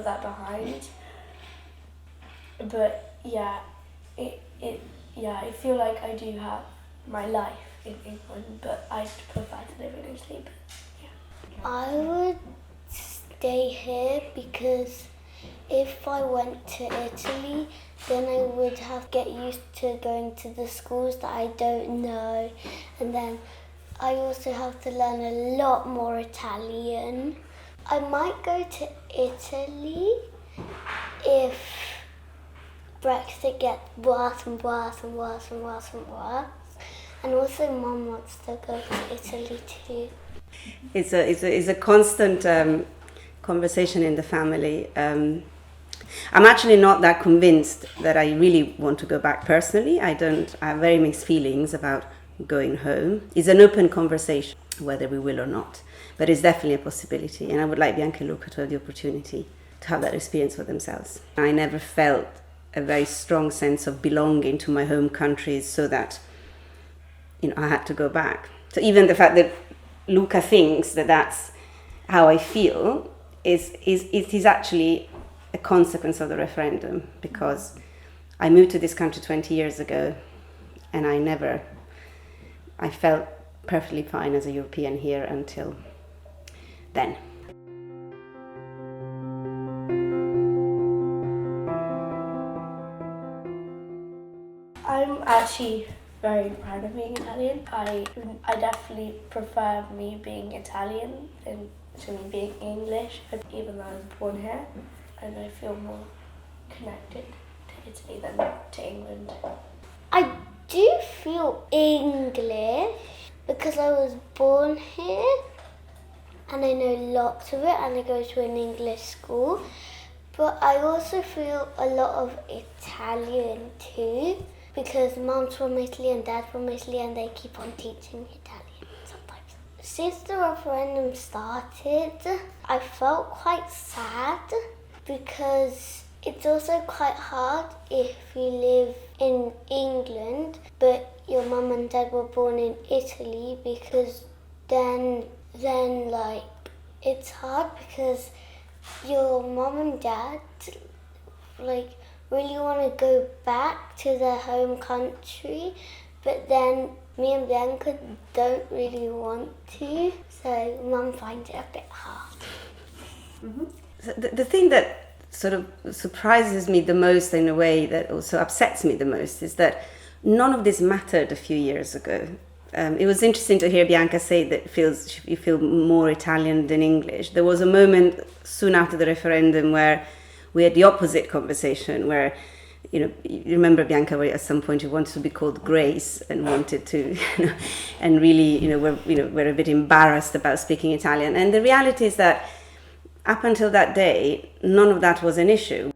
that behind. But yeah, I feel like I do have my life in England, but I prefer to live in Italy. But yeah. I would stay here because if I went to Italy, then I would have to get used to going to the schools that I don't know, and then I also have to learn a lot more Italian. I might go to Italy if Brexit gets worse and worse and worse and worse and worse. And also Mum wants to go to Italy too. It's a constant conversation in the family. I'm actually not that convinced that I really want to go back personally. I have very mixed feelings about going home. It's an open conversation whether we will or not, but it's definitely a possibility, and I would like Bianca and Luca to have the opportunity to have that experience for themselves. I never felt a very strong sense of belonging to my home country so that I had to go back. So even the fact that Luca thinks that that's how I feel it is actually a consequence of the referendum, because I moved to this country 20 years ago and I felt perfectly fine as a European here until then. I'm actually very proud of being Italian. I definitely prefer me being Italian than to me being English, even though I was born here, and I feel more connected to Italy than to England. I do feel English because I was born here and I know lots of it and I go to an English school, but I also feel a lot of Italian too because Mum's from Italy and Dad's from Italy and they keep on teaching me Italian sometimes. Since the referendum started, I felt quite sad because it's also quite hard if you live in England but your mum and dad were born in Italy, because then like it's hard because your mum and dad like really want to go back to their home country, but then me and Bianca don't really want to, so Mum finds it a bit hard. Mm-hmm. So the thing that sort of surprises me the most, in a way that also upsets me the most, is that none of this mattered a few years ago. It was interesting to hear Bianca say that you feel more Italian than English. There was a moment soon after the referendum where we had the opposite conversation, where you remember, Bianca, where at some point you wanted to be called Grace and wanted to, and really, we're a bit embarrassed about speaking Italian. And the reality is that up until that day, none of that was an issue.